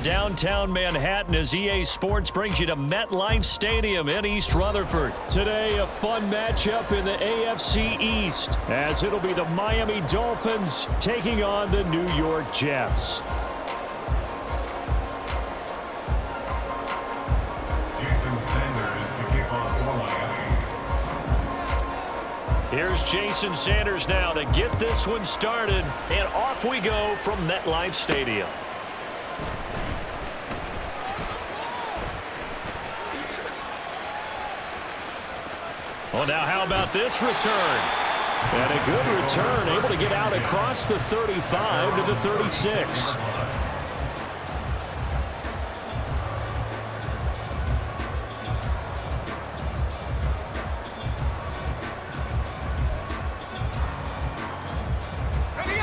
Downtown Manhattan as EA Sports brings you to MetLife Stadium in East Rutherford. Today, a fun matchup in the AFC East as it'll be the Miami Dolphins taking on the New York Jets. Jason Sanders to kick off for Miami. Here's Jason Sanders now to get this one started, and off we go from MetLife Stadium. Well, now how about this return? And a good return, able to get out across the 35 to the 36.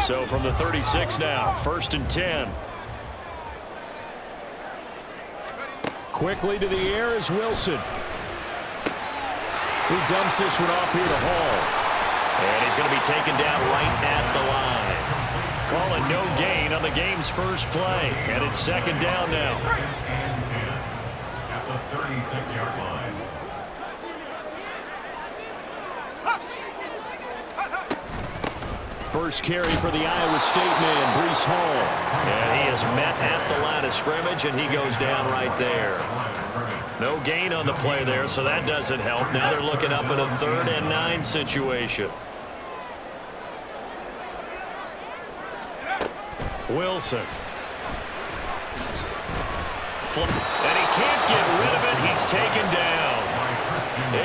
So from the 36 now, 1st and 10. Quickly to the air is Wilson. He dumps this one off here to Hall. And he's going to be taken down right at the line. Calling no gain on the game's first play. And it's 2nd down now. And 10 at the 36-yard line. First carry for the Iowa State man, Breece Hall. And he is met at the line of scrimmage, and he goes down right there. No gain on the play there, so that doesn't help. Now they're looking up at a 3rd and 9 situation. Wilson. And he can't get rid of it. He's taken down.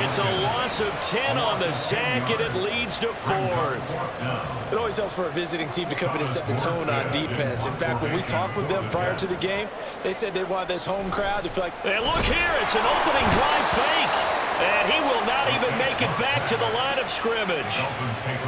It's a loss of 10 on the sack, and it leads to 4th. It always helps for a visiting team to come in and set the tone on defense. In fact, when we talked with them prior to the game, they said they want this home crowd to feel like... And look here, it's an opening drive fake. And he will not even make it back to the line of scrimmage.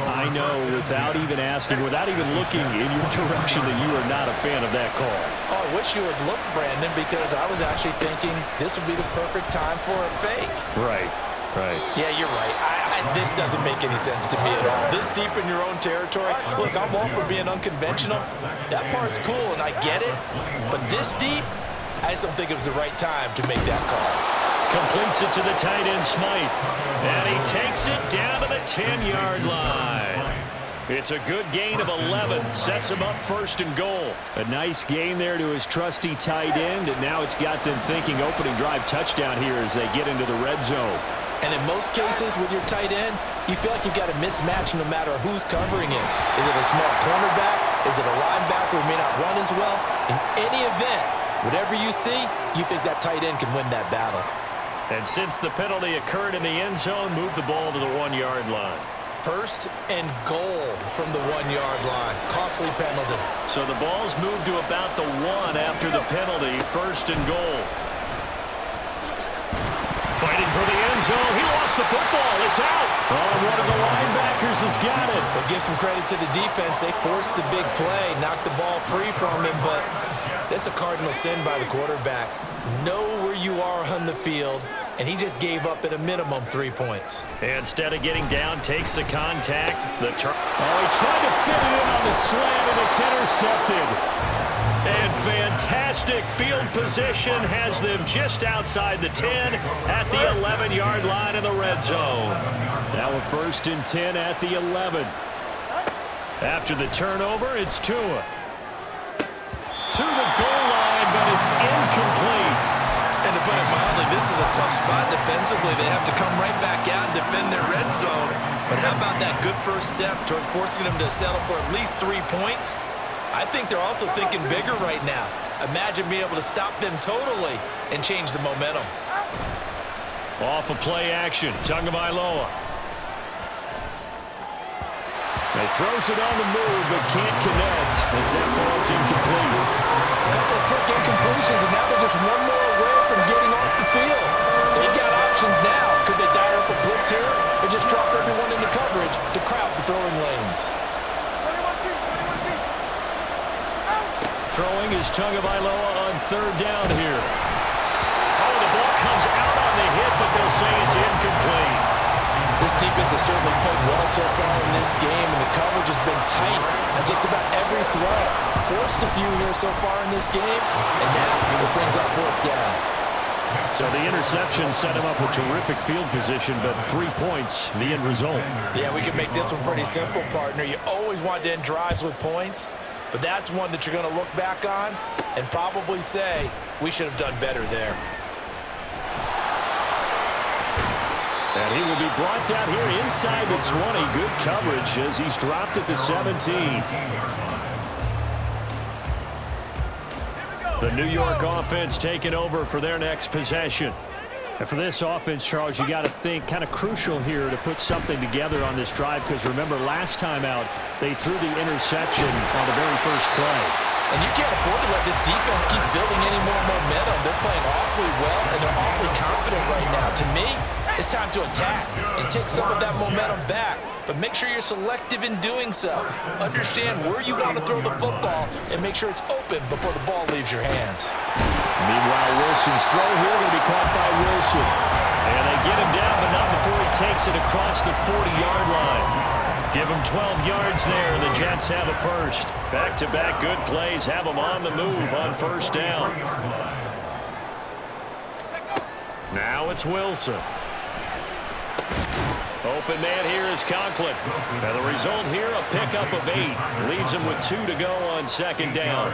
I know, without even asking, without even looking in your direction, that you are not a fan of that call. Oh, I wish you would look, Brandon, because I was actually thinking this would be the perfect time for a fake. Right. Right. Yeah, you're right. This doesn't make any sense to me at all. This deep in your own territory. Look, I'm all for being unconventional. That part's cool, and I get it. But this deep, I just don't think it was the right time to make that call. Completes it to the tight end, Smythe. And he takes it down to the 10-yard line. It's a good gain of 11. Sets him up 1st and goal. A nice gain there to his trusty tight end, and now it's got them thinking opening drive touchdown here as they get into the red zone. And in most cases with your tight end, you feel like you've got a mismatch no matter who's covering him. Is it a small cornerback? Is it a linebacker who may not run as well? In any event, whatever you see, you think that tight end can win that battle. And since the penalty occurred in the end zone, move the ball to the 1-yard line. 1st and goal from the 1-yard line. Costly penalty. So the ball's moved to about the 1 after the penalty. 1st and goal. Fighting for the end zone. He lost the football. It's out. Oh, one of the linebackers has got it. But give some credit to the defense. They forced the big play, knocked the ball free from him, but that's a cardinal sin by the quarterback. Know where you are on the field, and he just gave up at a minimum 3 points. Instead of getting down, takes the contact. Oh, he tried to fit it in on the slant, and it's intercepted. And fantastic field position has them just outside the 10 at the 11-yard line in the red zone. Now a 1st and 10 at the 11. After the turnover, it's Tua. To the goal line, but it's incomplete. And to put it mildly, this is a tough spot defensively. They have to come right back out and defend their red zone. But how about that good first step towards forcing them to settle for at least 3 points? I think they're also thinking bigger right now. Imagine being able to stop them totally and change the momentum. Off of play action, Tagovailoa. He throws it on the move, but can't connect as that falls incomplete. A couple of quick incompletions, and now they're just one more away from getting off the field. They've got options now. Could they dire up a blitz here or just drop everyone into coverage to crowd the throwing lanes? Throwing is Tagovailoa on 3rd down here. Oh, the ball comes out on the hit, but they'll say it's incomplete. This defense defense has certainly played well so far in this game, and the coverage has been tight on just about every throw. Forced a few here so far in this game, and now it brings up 4th down. So the interception set him up with terrific field position, but 3 points, the end result. Yeah, we can make this one pretty simple, partner. You always want to end drives with points, but that's one that you're going to look back on and probably say, we should have done better there. And he will be brought down here inside the 20. Good coverage as he's dropped at the 17. The New York offense taking over for their next possession. And for this offense, Charles, you got to think kind of crucial here to put something together on this drive, because remember last time out they threw the interception on the very first play. And you can't afford to let this defense keep building any more momentum. They're playing awfully well, and they're awfully confident right now. To me, it's time to attack and take some of that momentum back. But make sure you're selective in doing so. Understand where you want to throw the football and make sure it's open before the ball leaves your hands. Meanwhile, Wilson's throw here going to be caught by Wilson. And they get him down, but not before he takes it across the 40-yard line. Give him 12 yards there, and the Jets have a first. Back-to-back good plays have them on the move on 1st down. Now it's Wilson. Open man here is Conklin. And the result here, a pickup of 8. Leaves him with 2 to go on 2nd down.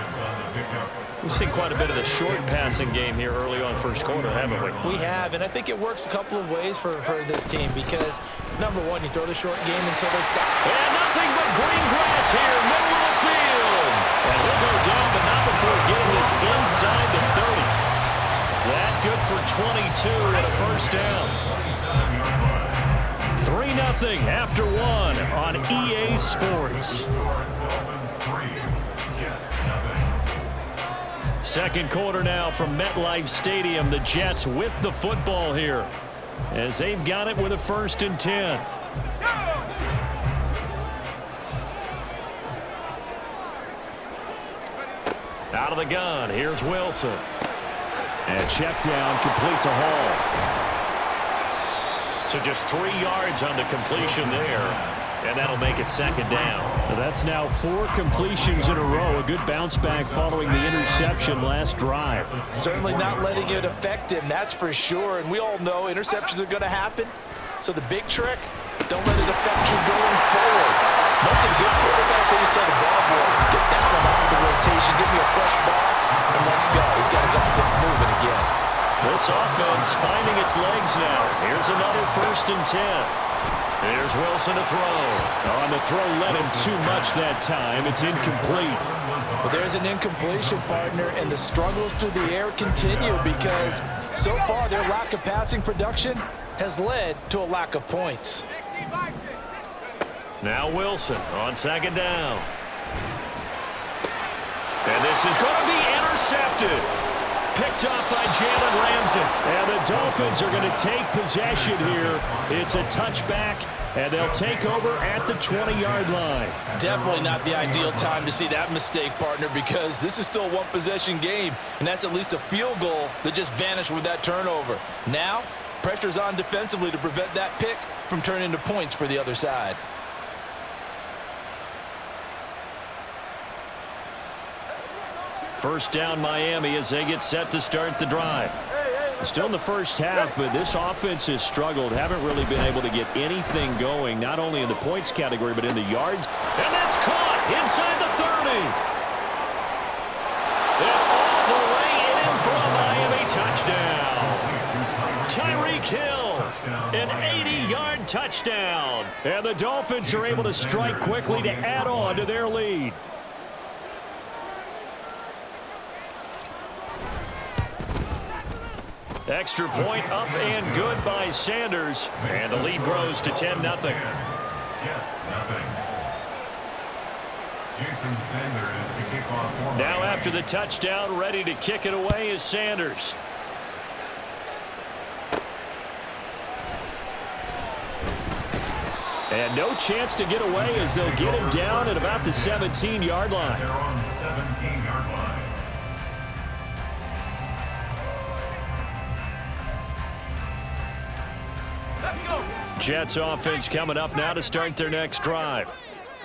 We've seen quite a bit of the short passing game here early on first quarter, haven't we? We have, and I think it works a couple of ways for this team because, number one, you throw the short game until they stop. And nothing but green grass here, middle of the field. And he'll go down, but not before getting this inside the 30. That good for 22 and a 1st down. 3-0 after 1 on EA Sports. Second quarter now from MetLife Stadium. The Jets with the football here as they've got it with a 1st and 10. Out of the gun, here's Wilson. And check down, complete to Hall. So just 3 yards on the completion there, and that'll make it 2nd down. That's now 4 completions in a row. A good bounce back following the interception last drive. Certainly not letting it affect him, that's for sure. And we all know interceptions are going to happen. So the big trick, don't let it affect you going forward. Most of the good quarterbacks, they just tell the ball boy, get that one out of the rotation, give me a fresh ball, and let's go. He's got his offense moving again. This offense finding its legs now. Here's another 1st and 10. Here's Wilson to throw. On the throw, let him too much that time. It's incomplete. But there's an incompletion, partner, and the struggles through the air continue because so far their lack of passing production has led to a lack of points. Now Wilson on 2nd down. And this is going to be intercepted. Picked up by Jalen Ramsey. And the Dolphins are going to take possession here. It's a touchback, and they'll take over at the 20-yard line. Definitely not the ideal time to see that mistake, partner, because this is still a one-possession game, and that's at least a field goal that just vanished with that turnover. Now, pressure's on defensively to prevent that pick from turning into points for the other side. First down Miami as they get set to start the drive. Still in the first half, but this offense has struggled. Haven't really been able to get anything going, not only in the points category, but in the yards. And that's caught inside the 30. And all the way in for a Miami touchdown. Tyreek Hill, an 80-yard touchdown. And the Dolphins are able to strike quickly to add on to their lead. Extra point up and good by Sanders. And the lead grows to 10-0. Jets, nothing. Jason Sanders to kick off for now Miami. after the touchdown, ready to kick it away is Sanders. And no chance to get away as they'll get him down at about the 17-yard line. They're on the 17-yard line. Jets offense coming up now to start their next drive.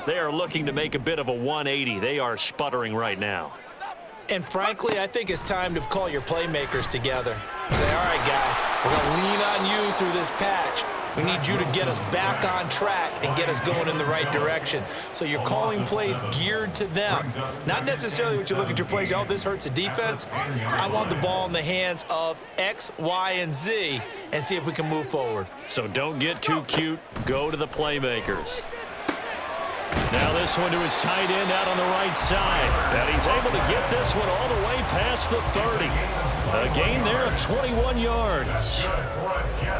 They are looking to make a bit of a 180. They are sputtering right now. And frankly, I think it's time to call your playmakers together. Say, all right, guys, we're going to lean on you through this patch. We need you to get us back on track and get us going in the right direction. So you're calling plays geared to them. Not necessarily what you look at your plays, oh, this hurts the defense. I want the ball in the hands of X, Y, and Z and see if we can move forward. So don't get too cute. Go to the playmakers. Now this one to his tight end out on the right side. And he's able to get this one all the way past the 30. A gain there of 21 yards.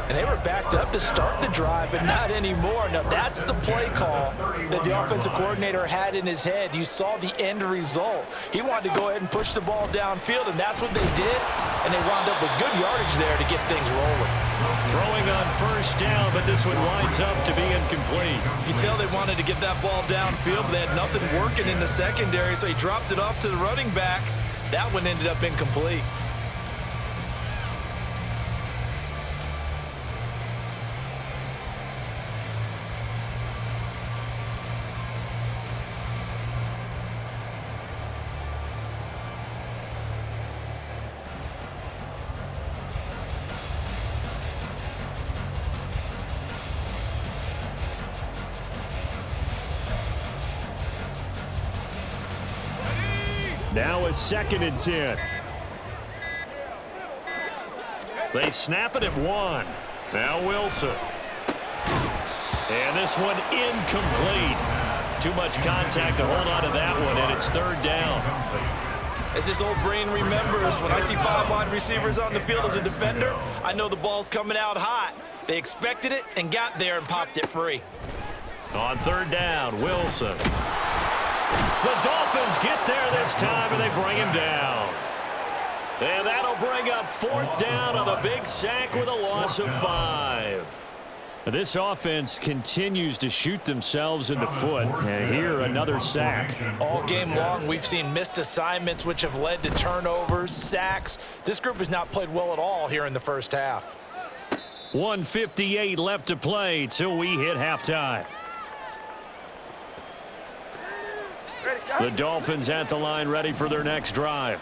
And they were backed up to start the drive, but not anymore. Now, that's the play call that the offensive coordinator had in his head. You saw the end result. He wanted to go ahead and push the ball downfield, and that's what they did. And they wound up with good yardage there to get things rolling. Throwing on first down, but this one winds up to be incomplete. You can tell they wanted to get that ball downfield, but they had nothing working in the secondary, so he dropped it off to the running back. That one ended up incomplete. Now a 2nd and 10. They snap it at 1. Now Wilson. And this one incomplete. Too much contact to hold on to that one, and it's 3rd down. As this old brain remembers, when I see 5 wide receivers on the field as a defender, I know the ball's coming out hot. They expected it and got there and popped it free. On 3rd down, Wilson. The Dolphins get there this time, and they bring him down. And that'll bring up 4th down on a big sack with a loss of 5. This offense continues to shoot themselves in the foot. And here, another sack. All game long, we've seen missed assignments, which have led to turnovers, sacks. This group has not played well at all here in the first half. 1:58 left to play till we hit halftime. The Dolphins at the line, ready for their next drive.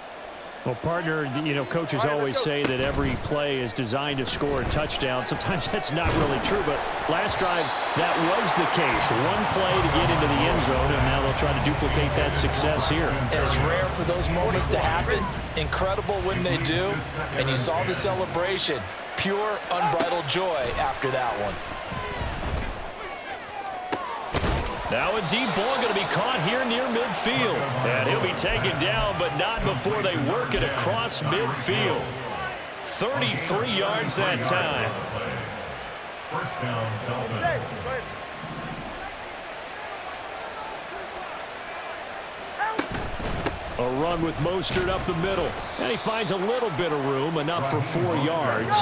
Well, partner, you know, coaches always say that every play is designed to score a touchdown. Sometimes that's not really true, but last drive, that was the case. One play to get into the end zone, and now they'll try to duplicate that success here. And it's rare for those moments to happen. Incredible when they do. And you saw the celebration. Pure, unbridled joy after that one. Now a deep ball going to be caught here near midfield. And he'll be taken down, but not before they work it across midfield. 33 yards that time. First down, Dolphins. A run with Mostert up the middle. And he finds a little bit of room, enough for 4 yards.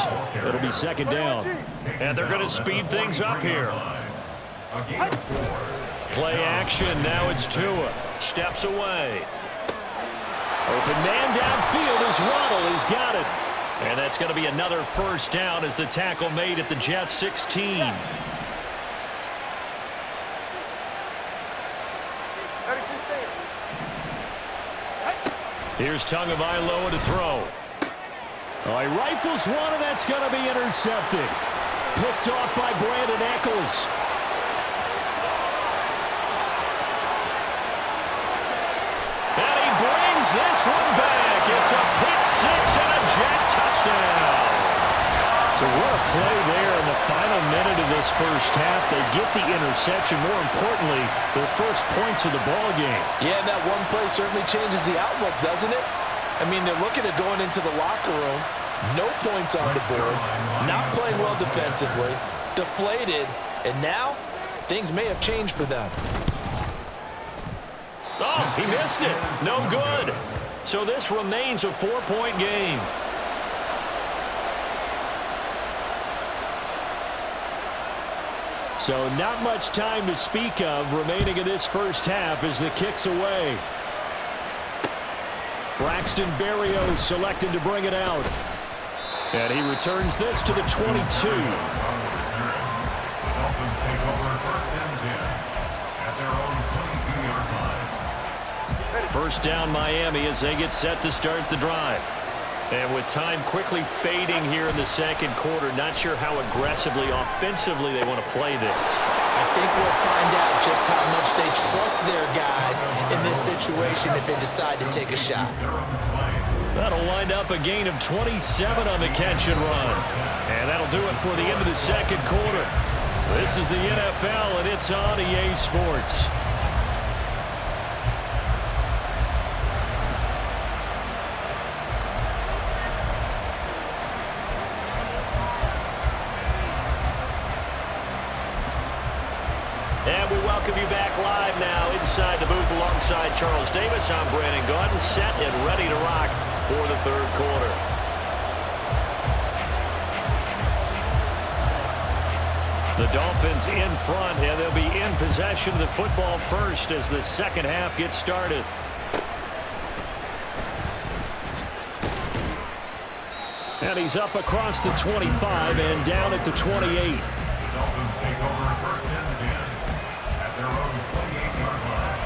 It'll be 2nd down. And they're going to speed things up here. Play action, now it's Tua. Steps away. Open man downfield is Waddle. He's got it. And that's going to be another first down as the tackle made at the Jets 16. Here's Tagovailoa to throw. Oh, he rifles one, and that's going to be intercepted. Picked off by Brandon Echols. And he brings this one back. It's a pick 6 and a Jet touchdown. So what a play there in the final minute of this first half. They get the interception. More importantly, their first points of the ball game. Yeah, that one play certainly changes the outlook, doesn't it? I mean, they're looking at going into the locker room. No points on the board. Not playing well defensively. Deflated. And now, things may have changed for them. Oh, he missed it. No good. So this remains a 4-point game. So not much time to speak of remaining in this first half as the kick's away. Braxton Berrios selected to bring it out. And he returns this to the 22. First down Miami as they get set to start the drive. And with time quickly fading here in the second quarter, not sure how aggressively, offensively they want to play this. I think we'll find out just how much they trust their guys in this situation if they decide to take a shot. That'll wind up a gain of 27 on the catch and run. And that'll do it for the end of the second quarter. This is the NFL, and it's on EA Sports. And we welcome you back live now inside the booth alongside Charles Davis. I'm Brandon Gaudin, set and ready to rock for the third quarter. The Dolphins in front, and they'll be in possession of the football first as the second half gets started. And he's up across the 25 and down at the 28. The Dolphins take over first and 10 at their own 28-yard line.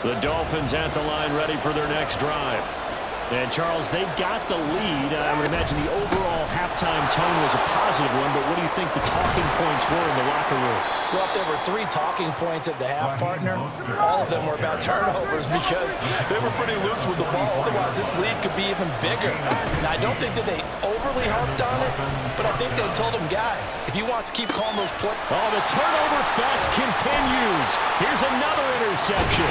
The Dolphins at the line ready for their next drive. And, Charles, they've got the lead. I would imagine the overall halftime tone was a positive one, but what do you think the talking points were in the locker room? Well, if there were 3 talking points at the half, partner, all of them were about turnovers because they were pretty loose with the ball. Otherwise, this lead could be even bigger. Now, I don't think that they overly harped on it, but I think they told them, guys, if you want to keep calling those plays. Oh, the turnover fest continues. Here's another interception.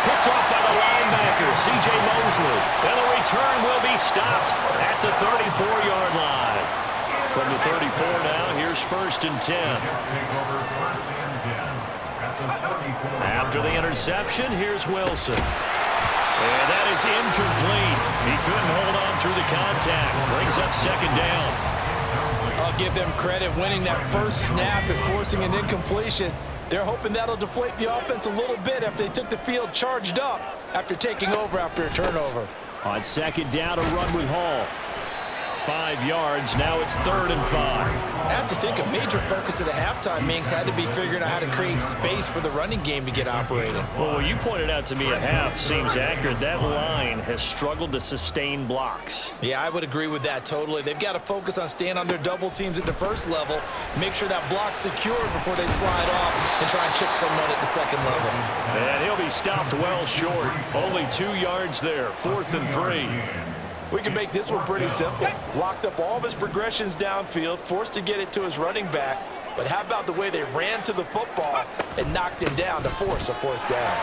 Picked off by the linebacker, C.J. Mosley. And the return will be stopped at the 34-yard line. From the 34 now, here's first and 10. After the interception, here's Wilson. And that is incomplete. He couldn't hold on through the contact. Brings up second down. I'll give them credit winning that first snap and forcing an incompletion. They're hoping that'll deflate the offense a little bit after they took the field charged up after taking over after a turnover. On second down, a run with Hall. 5 yards. Now it's 3rd and 5. I have to think a major focus at the halftime Minks had to be figuring out how to create space for the running game to get operating. Well, what you pointed out to me at half seems accurate. That line has struggled to sustain blocks. Yeah, I would agree with that totally. They've got to focus on staying on their double teams at the first level, make sure that block's secure before they slide off and try and chip someone at the second level. And he'll be stopped well short. Only 2 yards there. 4th and 3. We can make this one pretty simple. Locked up all of his progressions downfield, forced to get it to his running back. But how about the way they ran to the football and knocked him down to force a 4th down?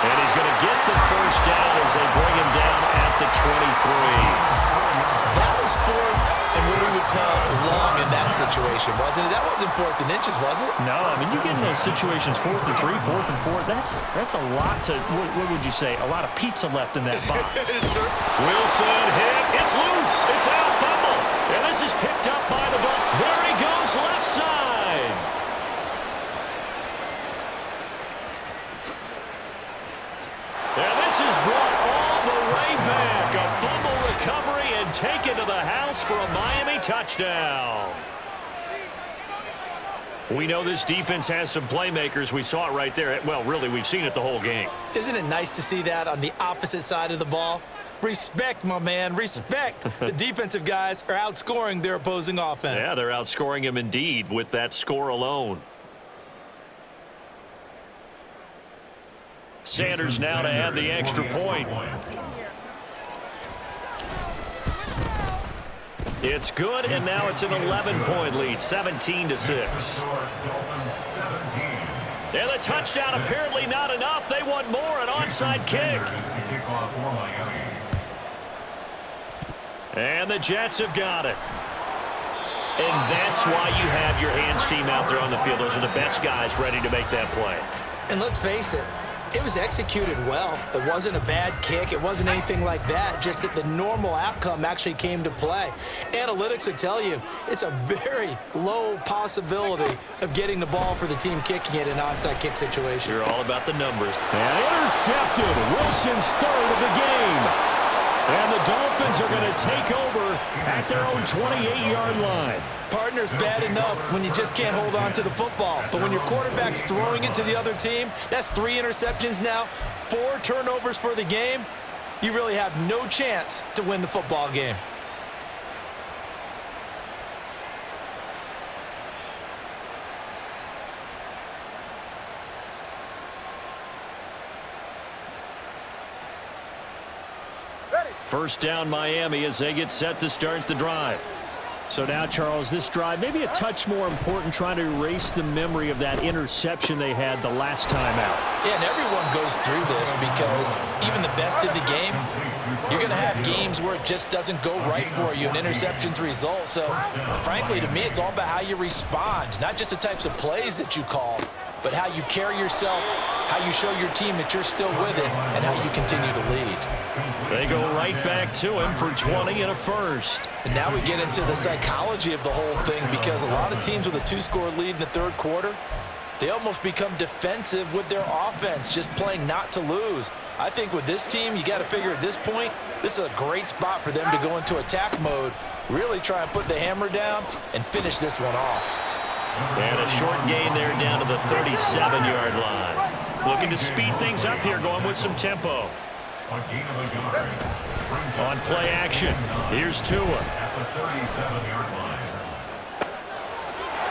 And he's going to get the first down as they bring him down at the 23. That was 4th and what we would call long in that situation, wasn't it? That wasn't 4th and inches, was it? No, I mean, you get in those situations 4th and 3, 4th and 4. That's a lot to, what would you say, a lot of pizza left in that box. Wilson hit. It's loose. It's out. Fumble. And this is picked up by the ball. There he goes, left side. And this is brought all the way back. A fumble recovery and taken to the house for a Miami touchdown. We know this defense has some playmakers. We saw it right there. Well, really, we've seen it the whole game. Isn't it nice to see that on the opposite side of the ball? Respect, my man, respect. The defensive guys are outscoring their opposing offense. Yeah, they're outscoring him indeed with that score alone. Sanders now to add the extra point. It's good, and now it's an 11-point lead, 17-6. And the touchdown apparently not enough. They want more, an onside kick. And the Jets have got it. And that's why you have your hands team out there on the field. Those are the best guys ready to make that play. And let's face it, It was executed well. It wasn't a bad kick. It wasn't anything like that, just that the normal outcome actually came to play. Analytics will tell you it's a very low possibility of getting the ball for the team kicking it in an onside kick situation. You're all about the numbers. And intercepted. Wilson's third of the game. And the Dolphins are going to take over at their own 28-yard line. Partner's bad enough when you just can't hold on to the football. But when your quarterback's throwing it to the other team, that's 3 interceptions now, 4 turnovers for the game. You really have no chance to win the football game. First down, Miami, as they get set to start the drive. So now, Charles, this drive maybe a touch more important, trying to erase the memory of that interception they had the last time out. Yeah, and everyone goes through this because even the best in the game, you're going to have games where it just doesn't go right for you, and interceptions result. So, frankly, to me, it's all about how you respond, not just the types of plays that you call, but how you carry yourself, how you show your team that you're still with it, and how you continue to lead. They go right back to him for 20 and a first. And now we get into the psychology of the whole thing, because a lot of teams with a 2-score lead in the third quarter, they almost become defensive with their offense, just playing not to lose. I think with this team, you got to figure at this point, this is a great spot for them to go into attack mode, really try and put the hammer down and finish this one off. And a short gain there down to the 37-yard line. Looking to speed things up here, going with some tempo. On play action, here's Tua. At the 37-yard line.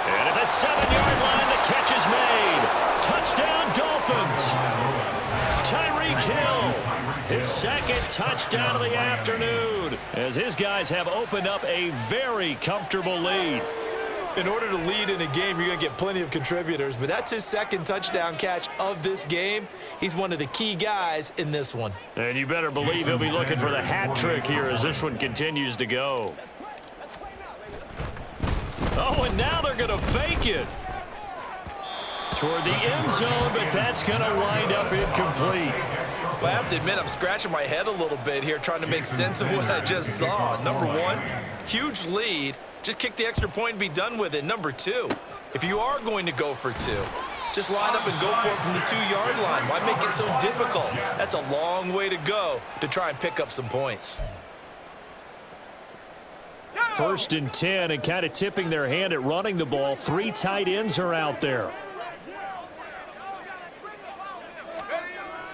And at the 7-yard line, the catch is made. Touchdown, Dolphins. Tyreek Hill, his second touchdown of the afternoon, as his guys have opened up a very comfortable lead. In order to lead in a game, you're going to get plenty of contributors, but that's his second touchdown catch of this game. He's one of the key guys in this one. And you better believe he'll be looking for the hat trick here as this one continues to go. Oh, and now they're going to fake it toward the end zone, but that's going to wind up incomplete. Well, I have to admit, I'm scratching my head a little bit here trying to make sense of what I just saw. Number one, huge lead. Just kick the extra point and be done with it. Number two, if you are going to go for 2, just line up and go for it from the 2-yard line. Why make it so difficult? That's a long way to go to try and pick up some points. First and 10, and kind of tipping their hand at running the ball. 3 tight ends are out there.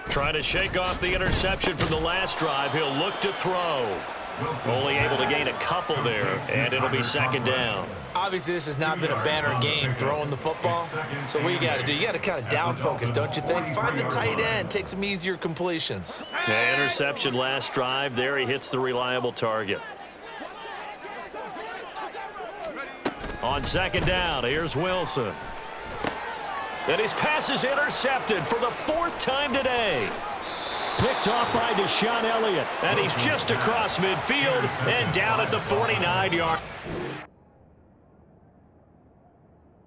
Trying to shake off the interception from the last drive. He'll look to throw. Only able to gain a couple there, and it'll be second down. Obviously, this has not been a banner game throwing the football. So what you got to do, you got to kind of down focus, don't you think? Find the tight end, take some easier completions. Yeah, interception last drive. There he hits the reliable target. On second down, here's Wilson. And his pass is intercepted for the 4th time today. Picked off by Deshaun Elliott, and he's just across midfield and down at the 49-yard.